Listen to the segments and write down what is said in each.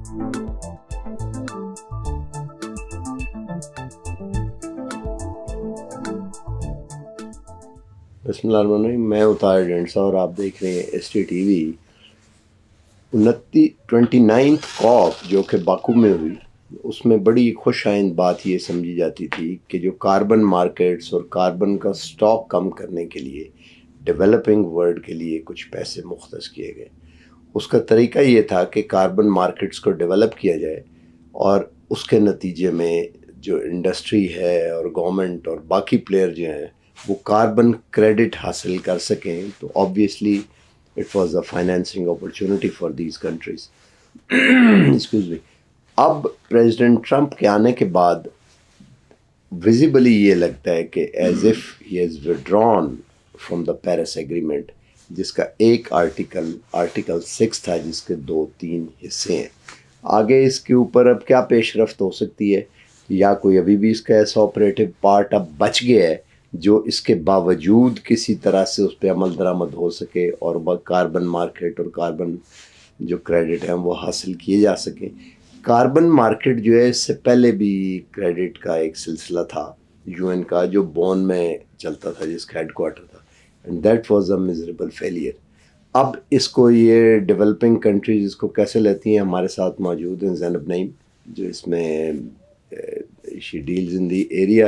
बिस्मिल्लाहिर्रहमानिर्रहीम। मैं उतार डेंसा और आप देख रहे हैं ST TV। 29th कॉप जो कि बाकू में हुई, उसमें बड़ी खुश आइंद बात ये समझी जाती थी कि जो कार्बन मार्केट्स और कार्बन का स्टॉक कम करने के लिए डेवलपिंग वर्ल्ड के लिए कुछ पैसे मुख्तस किए गए। उसका तरीका ये था कि कार्बन मार्केट्स को डेवलप किया जाए और उसके नतीजे में जो इंडस्ट्री है और गवर्नमेंट और बाकी प्लेयर जो हैं वो कार्बन क्रेडिट हासिल कर सकें। तो obviously it was a financing opportunity for these countries. Excuse me. अब प्रेसिडेंट ट्रंप के आने के बाद विजिबली ये लगता है कि as if he has withdrawn from the Paris agreement, जिसका एक आर्टिकल 6 था, जिसके 2-3 हिस्से हैं। आगे इसके ऊपर अब क्या पेशरफ्त हो सकती है, या कोई अभी भी इसका ऐसा ऑपरेटिव पार्ट अब बच गया है जो इसके बावजूद किसी तरह से उस पर अमल दरामद हो सके और वह कार्बन मार्केट और कार्बन जो क्रेडिट हैं वो हासिल किए जा सकें। कार्बन मार्केट जो है, इससे पहले भी क्रेडिट का एक सिलसिला था UN का, जो बोन में चलता था, जिसका हेडक्वार्टर था, and that was a miserable failure. अब इसको ये डेवलपिंग कंट्रीज इसको कैसे लेती हैं? हमारे साथ मौजूद हैं ज़ैनब नईम, जो इसमें she deals in the area.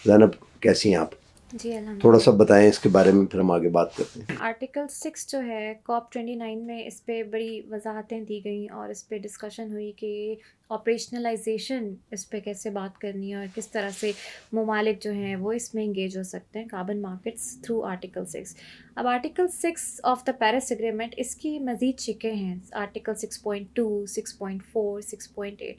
Zainab, कैसी हैं आप? जी अल्हम्दुलिल्लाह। थोड़ा सा बताएं इसके बारे में, फिर हम आगे बात करते हैं। आर्टिकल 6 जो है COP29 में इस पे बड़ी वजाहतें दी गई और इस पे डिस्कशन हुई कि ऑपरेशनलाइजेशन इस पे कैसे बात करनी है और किस तरह से ममालिक जो हैं वो इसमें इंगेज हो सकते हैं कार्बन मार्केट्स थ्रू आर्टिकल 6। अब article 6 of the Paris agreement, इसकी मज़ीद शिकें हैं। आर्टिकल 6.2, 6.4, 6.8।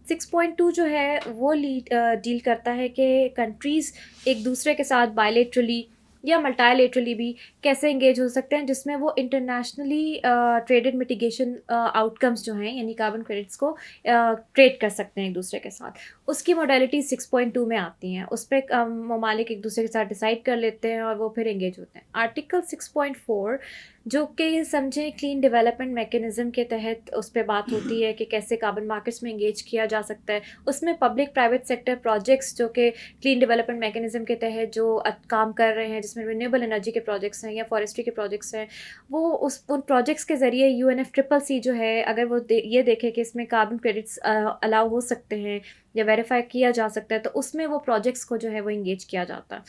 6.2 जो है वो डील करता है कि कंट्रीज़ एक दूसरे के साथ बायलेटरली या मल्टीलेटरली भी कैसे इंगेज हो सकते हैं, जिसमें वो इंटरनेशनली ट्रेडेड मिटिगेशन आउटकम्स जो हैं, यानी कार्बन क्रेडिट्स को ट्रेड कर सकते हैं एक दूसरे के साथ। उसकी मॉडलिटी 6.2 में आती हैं। उस पर ममालिक एक दूसरे के साथ डिसाइड कर लेते हैं और वो फिर इंगेज होते हैं। आर्टिकल 6.4 जो कि समझें क्लीन डेवलपमेंट मैकेनिज़्म के तहत उस पर बात होती है कि कैसे कार्बन मार्केट्स में इंगेज किया जा सकता है। उसमें पब्लिक प्राइवेट सेक्टर प्रोजेक्ट्स जो कि क्लीन डेवलपमेंट मैकेनिज़्म के तहत जो काम कर रहे हैं, जिसमें रिन्यूएबल एनर्जी के प्रोजेक्ट्स हैं या फॉरेस्ट्री के प्रोजेक्ट्स हैं, वो उन प्रोजेक्ट्स के ज़रिए UNFCCC जो है, अगर वो ये देखे कि इसमें कार्बन क्रेडिट्स अलाउ हो सकते हैं या वेरीफाई किया जा सकता है, तो उसमें वो प्रोजेक्ट्स को जो है वो इंगेज किया जाता है।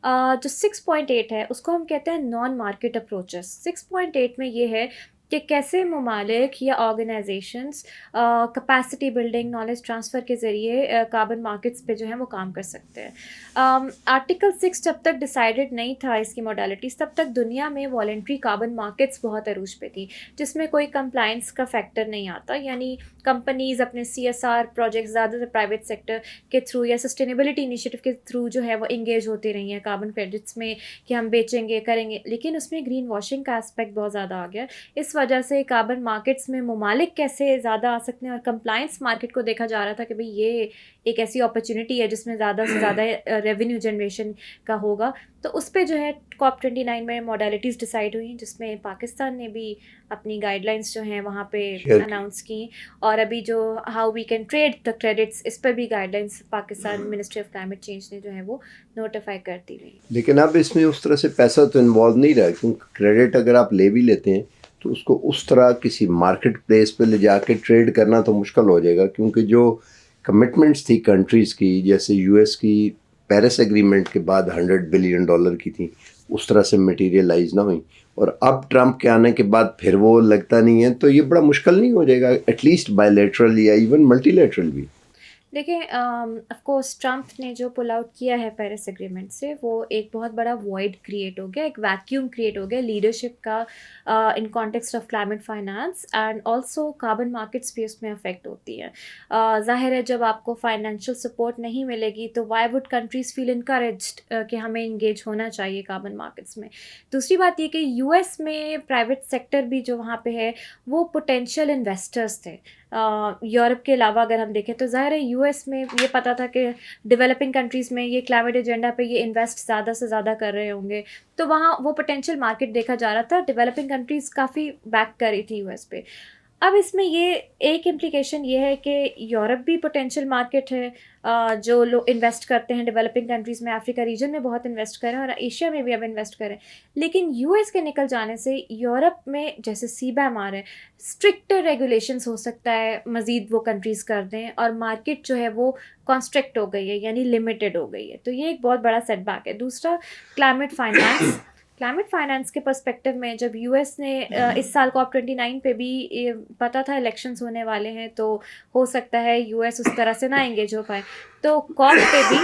जो 6.8 है उसको हम कहते हैं नॉन मार्केट अप्रोचेस। 6.8 में ये है कि कैसे ममालिक या organisations capacity building, knowledge transfer के ज़रिए कार्बन मार्केट्स पे जो है वो काम कर सकते हैं। आर्टिकल 6 जब तक डिसाइडेड नहीं था इसकी मॉडलिटीज़, तब तक दुनिया में वॉलंटरी कार्बन मार्केट्स बहुत अरूज पे थी, जिसमें कोई कंप्लाइंस का फैक्टर नहीं आता। यानी कंपनीज़ अपने CSR प्रोजेक्ट्स ज़्यादातर प्राइवेट सेक्टर के थ्रू या सस्टेनेबिलिटी इनिशिएटिव के थ्रू जो है वो इंगेज होती रही हैं कार्बन क्रेडिट्स में कि हम बेचेंगे, करेंगे। लेकिन उसमें ग्रीन वॉशिंग का एस्पेक्ट बहुत ज़्यादा आ गया। इस वजह से कार्बन मार्केट्स में ममालिक कैसे ज़्यादा आ सकते हैं, और कंप्लायंस मार्केट को देखा जा रहा था कि भाई ये एक ऐसी अपॉर्चुनिटी है जिसमें ज़्यादा से ज़्यादा रेवेन्यू जनरेशन का होगा। तो उस पे जो है COP29 में मॉडलिटीज़ डिसाइड हुई, जिसमें पाकिस्तान ने भी अपनी गाइडलाइंस जो हैं वहाँ पे अनाउंस की। और अभी जो how we can trade the credits, इस पर भी guidelines Pakistan ministry of climate change ने जो है वो नोटिफाई कर दी हुई। लेकिन अब इसमें उस तरह से पैसा तो इन्वॉल्व नहीं रहा, क्योंकि क्रेडिट अगर आप ले भी लेते हैं तो उसको उस तरह किसी मार्केट प्लेस पे ले जाके ट्रेड करना तो मुश्किल हो जाएगा, क्योंकि जो कमिटमेंट्स थी कंट्रीज़ की, जैसे US की पेरिस एग्रीमेंट के बाद $100 बिलियन की थी, उस तरह से मटेरियलाइज ना हुई। और अब ट्रंप के आने के बाद फिर वो लगता नहीं है, तो ये बड़ा मुश्किल नहीं हो जाएगा एटलीस्ट बायलैटरल या इवन मल्टीलैटरल भी? देखिए, ऑफ कोर्स ट्रंप ने जो पुल आउट किया है पेरिस एग्रीमेंट से, वो एक बहुत बड़ा वॉइड क्रिएट हो गया, एक वैक्यूम क्रिएट हो गया लीडरशिप का in context of climate finance, and also carbon markets भी उसमें अफेक्ट होती है। जाहिर है जब आपको फाइनेंशियल सपोर्ट नहीं मिलेगी तो why would countries feel encouraged कि हमें इंगेज होना चाहिए कार्बन मार्केट्स में। दूसरी बात ये कि US में प्राइवेट सेक्टर भी जो वहाँ पे है वो पोटेंशियल इन्वेस्टर्स थे। यूरोप के अलावा अगर हम देखें तो ज़ाहिर है US में ये पता था कि डेवलपिंग कंट्रीज़ में ये क्लाइमेट एजेंडा पे ये इन्वेस्ट ज़्यादा से ज़्यादा कर रहे होंगे, तो वहाँ वो पोटेंशियल मार्केट देखा जा रहा था। डेवलपिंग कंट्रीज़ काफ़ी बैक कर रही थी US पे। अब इसमें ये एक इम्प्लीकेशन ये है कि यूरोप भी पोटेंशियल मार्केट है, जो लोग इन्वेस्ट करते हैं डेवलपिंग कंट्रीज़ में, अफ्रीका रीजन में बहुत इन्वेस्ट करें और एशिया में भी अब इन्वेस्ट करें। लेकिन यूएस के निकल जाने से यूरोप में जैसे सीबैम आ रहे हैं, स्ट्रिक्टर रेगुलेशंस हो सकता है मज़ीद वो कंट्रीज़ कर दें और मार्केट जो है वो कॉन्स्ट्रिक्ट हो गई है, यानी लिमिटेड हो गई है। तो ये एक बहुत बड़ा सेटबैक है। दूसरा, क्लाइमेट फाइनेंस के पर्सपेक्टिव में जब यूएस ने इस साल COP29 पे भी पता था इलेक्शंस होने वाले हैं, तो हो सकता है यूएस उस तरह से ना एंगेज हो पाए, तो कॉप पे भी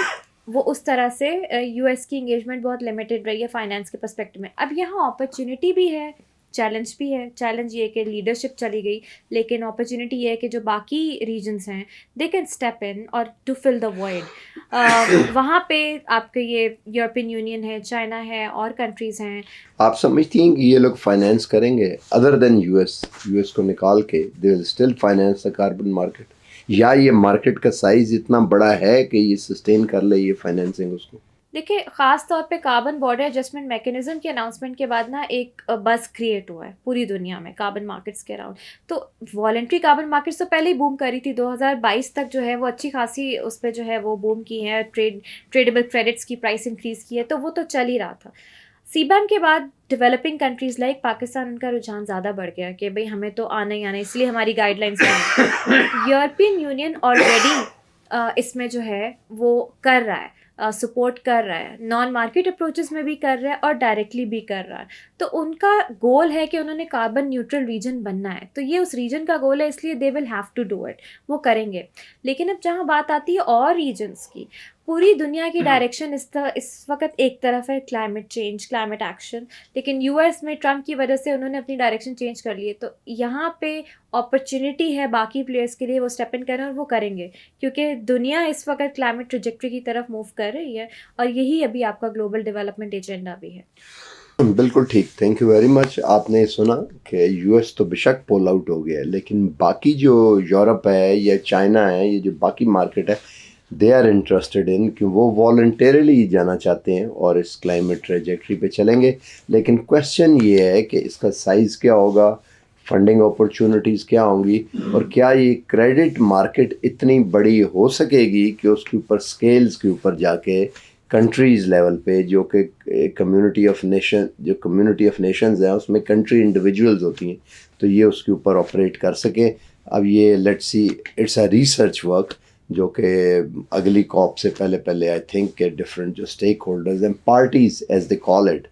वो उस तरह से यूएस की इंगेजमेंट बहुत लिमिटेड रही है फाइनेंस के पर्सपेक्टिव में। अब यहाँ अपॉर्चुनिटी भी है, चैलेंज भी है। चैलेंज ये है कि लीडरशिप चली गई, लेकिन अपॉर्चुनिटी ये है कि जो बाकी रीजन्स हैं दे कैन स्टेप इन और टू फिल द वॉइड। वहाँ पे आपके ये यूरोपियन यूनियन है, चाइना है और कंट्रीज़ हैं। आप समझती हैं कि ये लोग फाइनेंस करेंगे अदर देन यूएस को निकाल के they will still finance the carbon market, या ये मार्केट का साइज इतना बड़ा है कि ये सस्टेन कर ले ये फाइनेंसिंग उसको? देखिए, ख़ास तौर पे कार्बन बॉर्डर एडजस्टमेंट मैकेनिज्म के अनाउंसमेंट के बाद ना एक बज़ क्रिएट हुआ है पूरी दुनिया में कार्बन मार्केट्स के अराउंड। तो वॉलंटरी कार्बन मार्केट्स तो पहले ही बूम करी थी, 2022 तक जो है वो अच्छी खासी उस पे जो है वो बूम की है, ट्रेडेबल क्रेडिट्स की प्राइस इंक्रीज़ की है, तो वो तो चल ही रहा था। सीबैम के बाद डेवलपिंग कंट्रीज़ लाइक पाकिस्तान, उनका रुझान ज़्यादा बढ़ गया कि भाई हमें तो आना ही आना है, इसलिए हमारी गाइडलाइंस बनी। यूरोपियन यूनियन ऑलरेडी इसमें जो है वो कर रहा है, सपोर्ट कर रहा है, नॉन मार्केट अप्रोचेस में भी कर रहा है और डायरेक्टली भी कर रहा है। तो उनका गोल है कि उन्होंने कार्बन न्यूट्रल रीजन बनना है, तो ये उस रीजन का गोल है, इसलिए they will have to do it, वो करेंगे। लेकिन अब जहाँ बात आती है और रीजन्स की, पूरी दुनिया की डायरेक्शन इस वक्त एक तरफ है, क्लाइमेट चेंज, क्लाइमेट एक्शन। लेकिन यूएस में ट्रम्प की वजह से उन्होंने अपनी डायरेक्शन चेंज कर ली है, तो यहाँ पे अपॉर्चुनिटी है बाकी प्लेयर्स के लिए, वो स्टेप इन करें और वो करेंगे, क्योंकि दुनिया इस वक्त क्लाइमेट ट्रजेक्टरी की तरफ मूव कर रही है और यही अभी आपका ग्लोबल डेवलपमेंट एजेंडा भी है। बिल्कुल ठीक, थैंक यू वेरी मच। आपने सुना कि यूएस तो बेशक पुल आउट हो गया है, लेकिन बाकी जो यूरोप है या चाइना है, ये जो बाकी मार्केट है, दे आर इंटरेस्टेड इन कि वो वॉलंटरली जाना चाहते हैं और इस क्लाइमेट ट्रेजेक्टरी पे चलेंगे। लेकिन क्वेश्चन ये है कि इसका साइज़ क्या होगा, फंडिंग अपॉर्चुनिटीज़ क्या होंगी, और क्या ये क्रेडिट मार्केट इतनी बड़ी हो सकेगी कि उसके ऊपर स्केल्स के ऊपर जाके कंट्रीज़ लेवल पे, जो कि कम्युनिटी ऑफ नेशंस है उसमें कंट्री इंडिविजुअल्स होती हैं, तो ये उसके ऊपर ऑपरेट कर सकें। अब ये let's see, it's a research work जो कि अगली कॉप से पहले आई थिंक के डिफरेंट जो stakeholders and parties as they call it,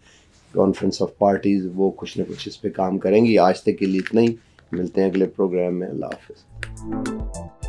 conference of parties, वो कुछ ना कुछ इस पे काम करेंगी। आज तक के लिए इतना ही, मिलते हैं अगले प्रोग्राम में। अल्लाह हाफ़िज़।